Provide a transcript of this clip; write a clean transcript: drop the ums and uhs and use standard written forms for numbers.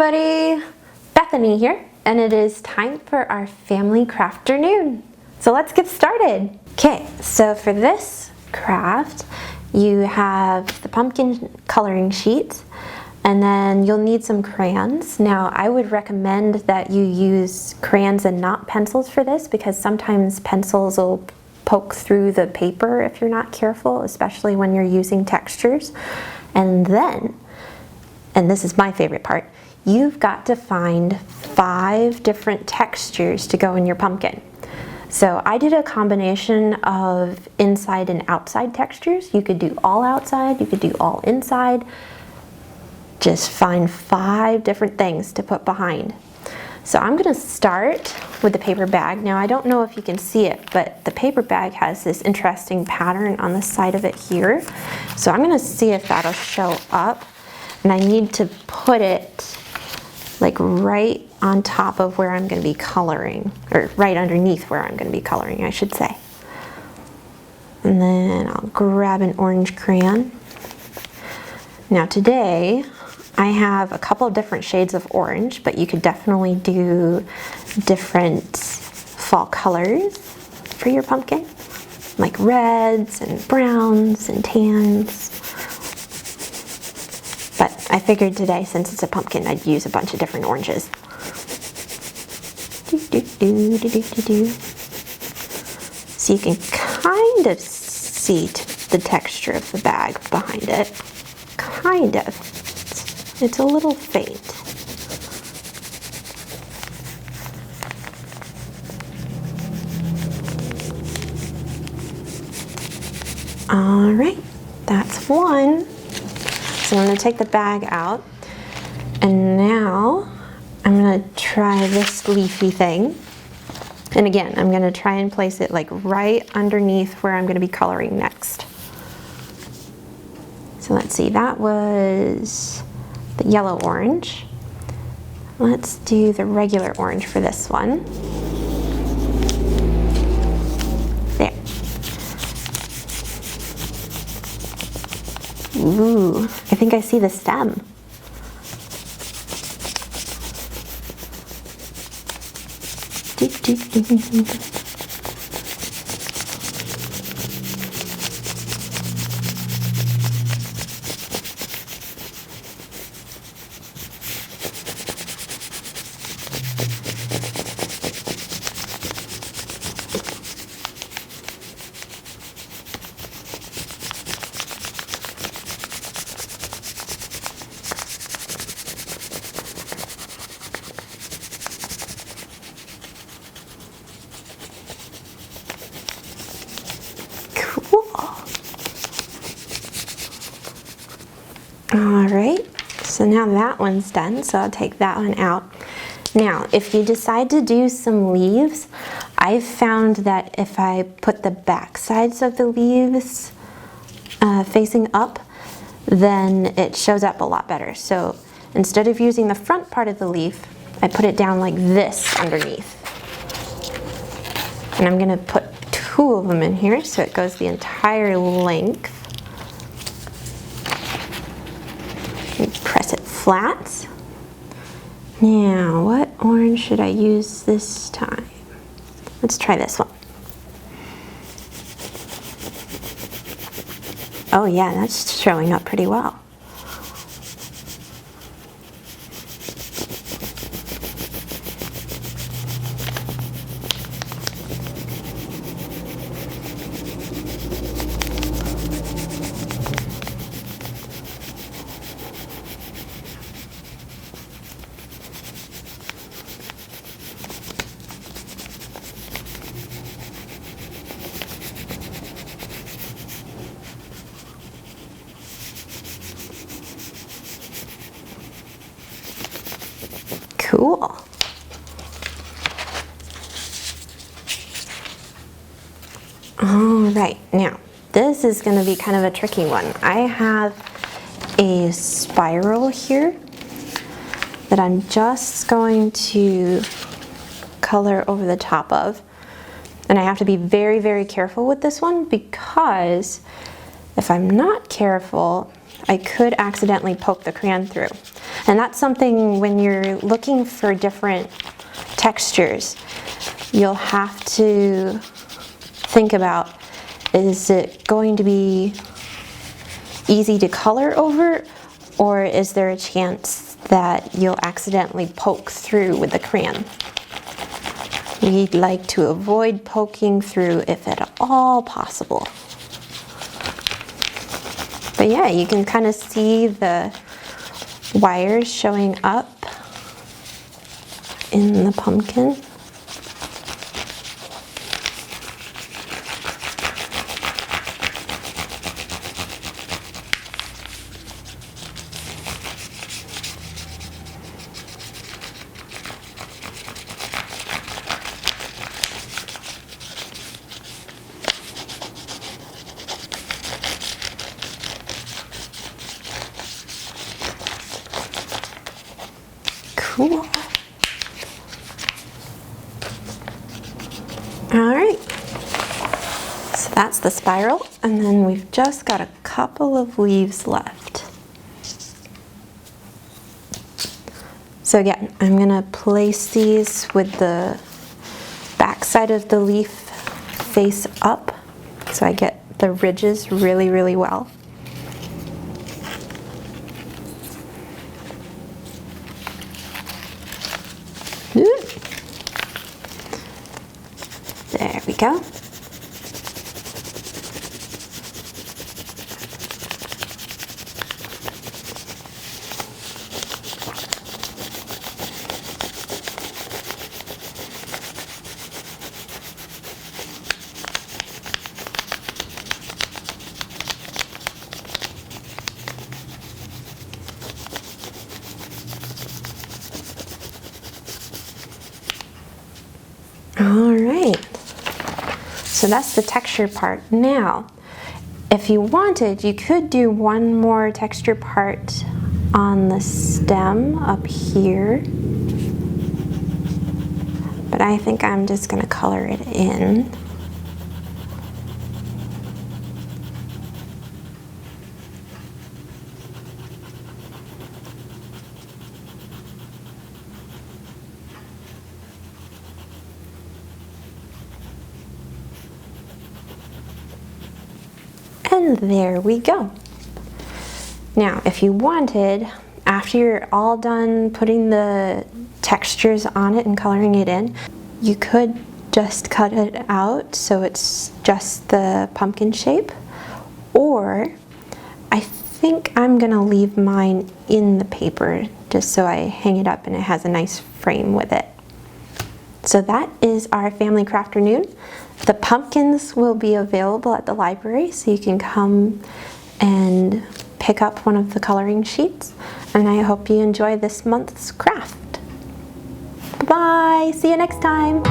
everybody, Bethany here, and it is time for our family Crafternoon. So let's get started. Okay, so for this craft, you have the pumpkin coloring sheet, and then you'll need some crayons. Now, I would recommend that you use crayons and not pencils for this because sometimes pencils will poke through the paper if you're not careful, especially when you're using textures. And then, and this is my favorite part, you've got to find 5 different textures to go in your pumpkin. So I did a combination of inside and outside textures. You could do all outside, you could do all inside. Just find 5 different things to put behind. So I'm gonna start with the paper bag. Now I don't know if you can see it, but the paper bag has this interesting pattern on the side of it here. So I'm gonna see if that'll show up. And I need to put it like right on top of where I'm going to be coloring, or right underneath where I'm going to be coloring, I should say. And then I'll grab an orange crayon. Now today I have a couple of different shades of orange, but you could definitely do different fall colors for your pumpkin, like reds and browns and tans. But I figured today, since it's a pumpkin, I'd use a bunch of different oranges. So you can kind of see the texture of the bag behind it. Kind of. It's a little faint. All right, that's one. So I'm going to take the bag out, and now I'm going to try this leafy thing. And again, I'm going to try and place it like right underneath where I'm going to be coloring next. So let's see, that was the yellow orange. Let's do the regular orange for this one. There. Ooh, I think I see the stem. All right, so now that one's done, so I'll take that one out. Now, if you decide to do some leaves, I've found that if I put the back sides of the leaves facing up, then it shows up a lot better. So instead of using the front part of the leaf, I put it down like this underneath. And I'm gonna put 2 of them in here so it goes the entire length. Press it flat. Now, what orange should I use this time? Let's try this one. Oh yeah, that's showing up pretty well. Cool. All right, now this is going to be kind of a tricky one. I have a spiral here that I'm just going to color over the top of. And I have to be very, very careful with this one because if I'm not careful, I could accidentally poke the crayon through. And that's something when you're looking for different textures, you'll have to think about, is it going to be easy to color over, or is there a chance that you'll accidentally poke through with the crayon? We'd like to avoid poking through if at all possible. But yeah, you can kind of see the wires showing up in the pumpkin. Cool. All right, so that's the spiral, and then we've just got a couple of leaves left. So again, I'm gonna place these with the back side of the leaf face up, so I get the ridges really, really well. There we go. All right. So that's the texture part. Now, if you wanted, you could do one more texture part on the stem up here. But I think I'm just gonna color it in. And there we go. Now, if you wanted, after you're all done putting the textures on it and coloring it in, you could just cut it out so it's just the pumpkin shape. Or I think I'm gonna leave mine in the paper just so I hang it up and it has a nice frame with it. So that is our family Crafternoon. The pumpkins will be available at the library, so you can come and pick up one of the coloring sheets. And I hope you enjoy this month's craft. Bye, see you next time.